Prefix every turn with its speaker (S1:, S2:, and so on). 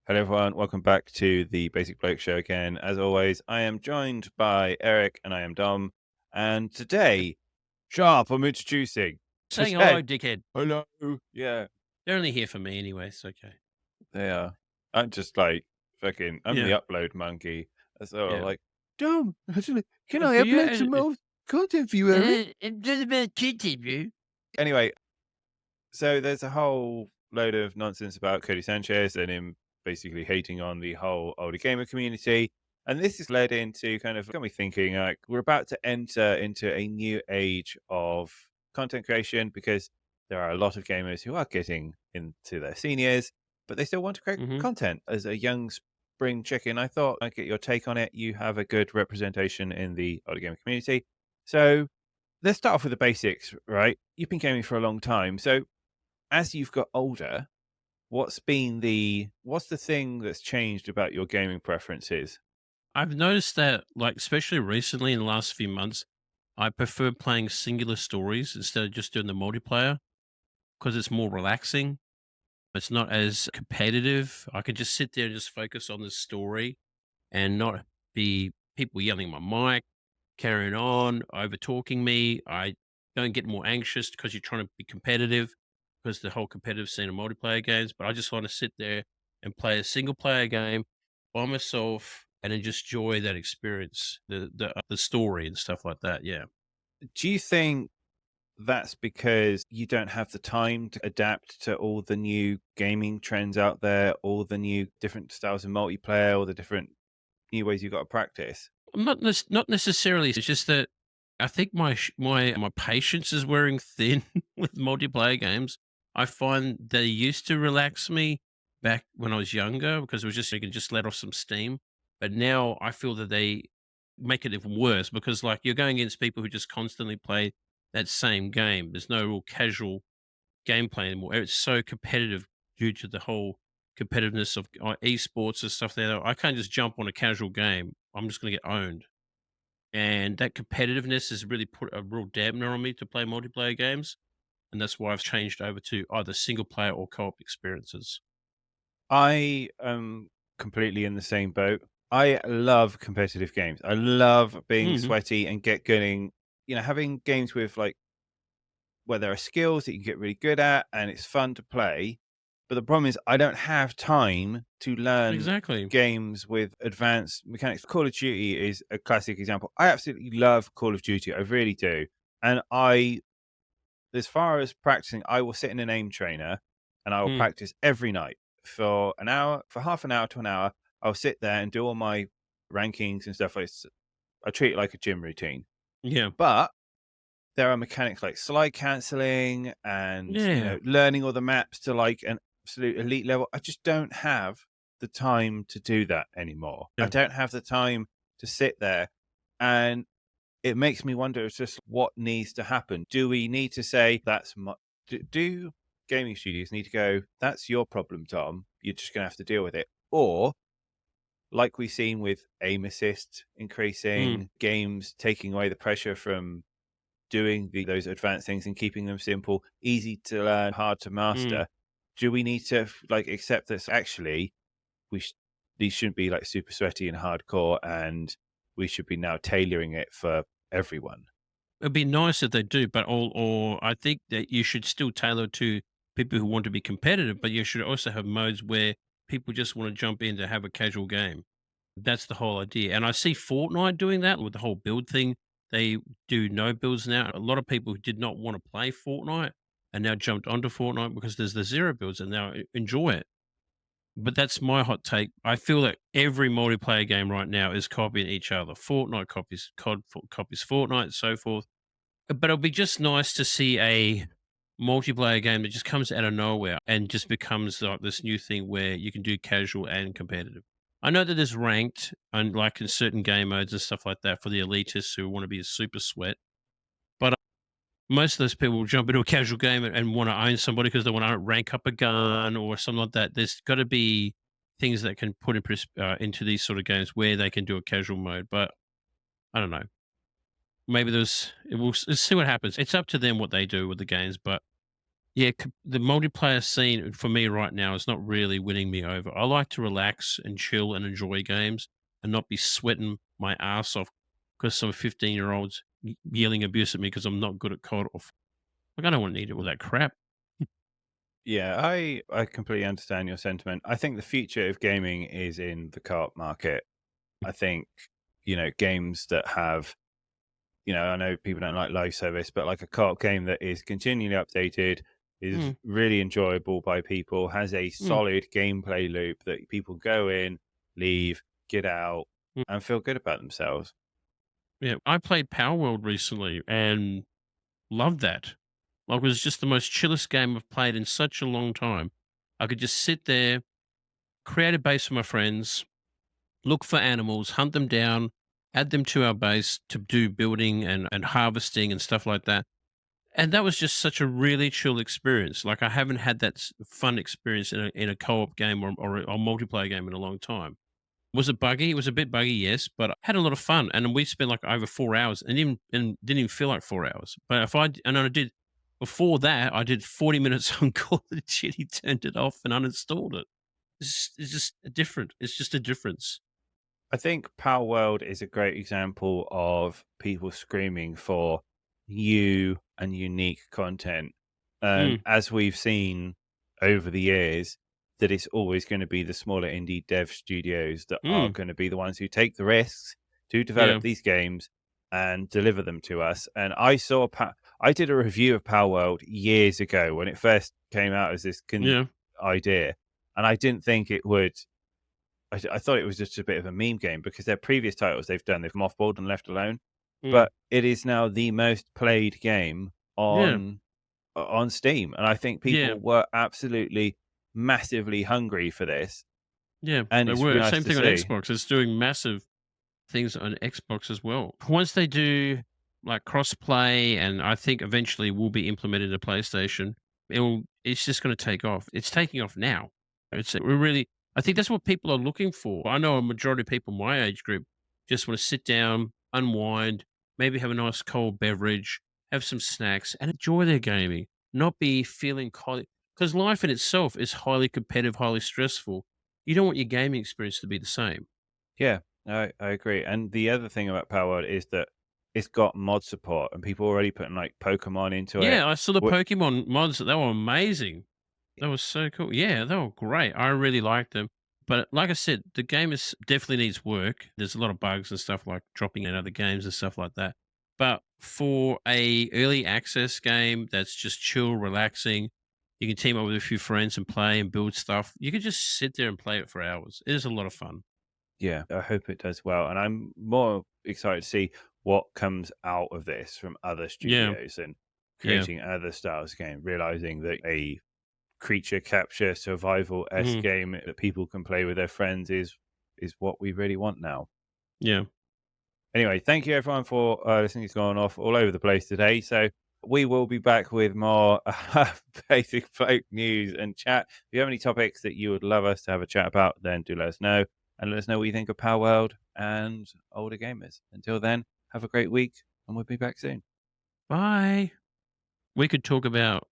S1: Hello, everyone. Welcome back to the Basic Bloke Show again. As always, I am joined by Eric and I am Dom. And today, Sharp, I'm introducing.
S2: Saying hello,
S1: Today,
S2: dickhead.
S1: hello. Yeah,
S2: They're only here for me anyway. It's okay.
S1: they are. I'm just like I'm the
S2: Yeah,
S1: upload monkey. So,
S2: yeah.
S1: like, Dom, actually, can
S2: But
S1: I upload
S2: yeah,
S1: some more content for you, Eric?
S2: it does about you.
S1: Anyway, so there's a whole load of nonsense about Cody Sanchez and him basically hating on the whole older gamer community. And this has led into kind of got me thinking like we're about to enter into a new age of content creation because there are a lot of gamers who are getting into their seniors, but they still want to create
S2: Hmm.
S1: content. As a young spring chicken, I thought I'd get your take on it. You have a good representation in the older gamer community. So let's start off with the basics, right? You've been gaming for a long time. So as you've got older, what's the thing that's changed about your gaming preferences?
S2: I've noticed that, like, especially recently in the last few months, I prefer playing singular stories instead of just doing the multiplayer because it's more relaxing. It's not as competitive. I can just sit there and just focus on the story and not be people yelling at my mic, carrying on, over talking me. I don't get more anxious because you're trying to be competitive because the whole competitive scene of multiplayer games. But I just want to sit there and play a single player game by myself and then just enjoy that experience, the story and stuff like that. Yeah.
S1: Do you think that's because you don't have the time to adapt to all the new gaming trends out there, all the new different styles of multiplayer, all the different new ways you've got to practice?
S2: Not necessarily. It's just that I think my patience is wearing thin with multiplayer games. I find they used to relax me back when I was younger because it was just you can just let off some steam. But now I feel that they make it even worse because like you're going against people who just constantly play that same game. There's no real casual gameplay anymore. It's so competitive due to the whole competitiveness of esports and stuff there. I can't just jump on a casual game. I'm just going to get owned. And that competitiveness has really put a real dampener on me to play multiplayer games. And that's why I've changed over to either single player or co op experiences.
S1: I am completely in the same boat. I love competitive games. I love being
S2: Hmm.
S1: sweaty and get going. Having games with like where there are skills that you can get really good at and it's fun to play. But the problem is I don't have time to learn
S2: Exactly.
S1: games with advanced mechanics. Call of Duty is a classic example. I absolutely love Call of Duty. I really do. And as far as practicing, I will sit in an aim trainer and I will
S2: Mm.
S1: practice every night for an hour, for half an hour to an hour. I'll sit there and do all my rankings and stuff. I treat it like a gym routine.
S2: Yeah.
S1: But there are mechanics like slide canceling and,
S2: Yeah.
S1: learning all the maps to like an absolute elite level. I just don't have the time to do that anymore. I
S2: Yeah.
S1: don't have the time to sit there. And it makes me wonder it's just what needs to happen. Do we need to say do gaming studios need to go, that's your problem, Tom. You're just going to have to deal with it. Or like we've seen with aim assist
S2: Mm.
S1: increasing, games taking away the pressure from doing those advanced things and keeping them simple, easy to learn, hard to
S2: Mm.
S1: master. Do we need to like accept this? Actually, we sh- these shouldn't be like super sweaty and hardcore, and we should be now tailoring it for everyone.
S2: It'd be nice if they do, but or I think that you should still tailor to people who want to be competitive, but you should also have modes where people just want to jump in to have a casual game. That's the whole idea. And I see Fortnite doing that with the whole build thing. They do no builds now. A lot of people who did not want to play Fortnite and now jumped onto Fortnite because there's the zero builds and now enjoy it. But that's my hot take. I feel that every multiplayer game right now is copying each other. Fortnite copies copies Fortnite, so forth. But it'll be just nice to see a multiplayer game that just comes out of nowhere and just becomes like this new thing where you can do casual and competitive. I know that there's ranked and like in certain game modes and stuff like that for the elitists who want to be a super sweat. But most of those people will jump into a casual game and want to own somebody because they want to rank up a gun or something like that. There's got to be things that can put into these sort of games where they can do a casual mode. But I don't know. Maybe let's see what happens. It's up to them what they do with the games, but Yeah, the multiplayer scene for me right now is not really winning me over. I like to relax and chill and enjoy games and not be sweating my ass off because some 15-year-olds yelling abuse at me because I'm not good at COD. Like, I don't want to need it with that crap.
S1: Yeah, I completely understand your sentiment. I think the future of gaming is in the co-op market. I think, games that have, I know people don't like live service, but like a co-op game that is continually updated, is
S2: Mm,
S1: really enjoyable by people, has a
S2: mm,
S1: solid gameplay loop that people go in, leave, get out,
S2: mm.
S1: and feel good about themselves.
S2: Yeah, I played Power World recently and loved that. Like, it was just the most chillest game I've played in such a long time. I could just sit there, create a base for my friends, look for animals, hunt them down, add them to our base to do building and harvesting and stuff like that. And that was just such a really chill experience. Like, I haven't had that fun experience in a co-op game or multiplayer game in a long time. Was it buggy? It was a bit buggy, yes, but I had a lot of fun. And we spent like over 4 hours and didn't even feel like 4 hours. But and I did before that, I did 40 minutes on Call of Duty, turned it off and uninstalled it. It's just different. It's just a difference.
S1: I think Pow World is a great example of people screaming for new and unique content. And
S2: Mm,
S1: as we've seen over the years, that it's always going to be the smaller indie dev studios that are
S2: mm,
S1: going to be the ones who take the risks to
S2: yeah,
S1: develop these games and deliver them to us. And I did a review of Power World years ago when it first came out as this
S2: yeah,
S1: idea, and I didn't think it would. I thought it was just a bit of a meme game because their previous titles they've mothballed and left alone,
S2: mm,
S1: but it is now the most played game
S2: yeah,
S1: on Steam, and I think
S2: yeah.
S1: people were absolutely massively hungry for this,
S2: Yeah,
S1: and
S2: they
S1: it's really
S2: were.
S1: nice
S2: Same
S1: to
S2: thing on
S1: see.
S2: Xbox. It's doing massive things on Xbox as well. Once they do like crossplay, and I think eventually will be implemented to PlayStation, it's just going to take off. It's taking off now. We're really. I think that's what people are looking for. I know a majority of people my age group just want to sit down, unwind, maybe have a nice cold beverage, have some snacks, and enjoy their gaming. Not be feeling because life in itself is highly competitive, highly stressful. You don't want your gaming experience to be the same.
S1: Yeah, I agree, and the other thing about Power World is that it's got mod support, and people are already putting, like, Pokemon into it.
S2: Yeah, I saw the
S1: Wh
S2: Pokemon mods. They were amazing. That was so cool. Yeah, they were great. I really liked them. But like I said, the game is definitely needs work. There's a lot of bugs and stuff like dropping in other games and stuff like that. But for a early access game that's just chill, relaxing, you can team up with a few friends and play and build stuff. You can just sit there and play it for hours. It is a lot of fun.
S1: Yeah, I hope it does well, and I'm more excited to see what comes out of this from other
S2: Yeah,
S1: studios and
S2: yeah.
S1: creating other styles of game, realizing that a creature capture survival s
S2: Mhm.
S1: game that people can play with their friends is what we really want now.
S2: Yeah.
S1: Anyway, thank you everyone for listening. It's gone off all over the place today, so we will be back with more basic folk news and chat. If you have any topics that you would love us to have a chat about, then do let us know and let us know what you think of Power World and older gamers. Until then, have a great week, and we'll be back soon.
S2: Bye. We could talk about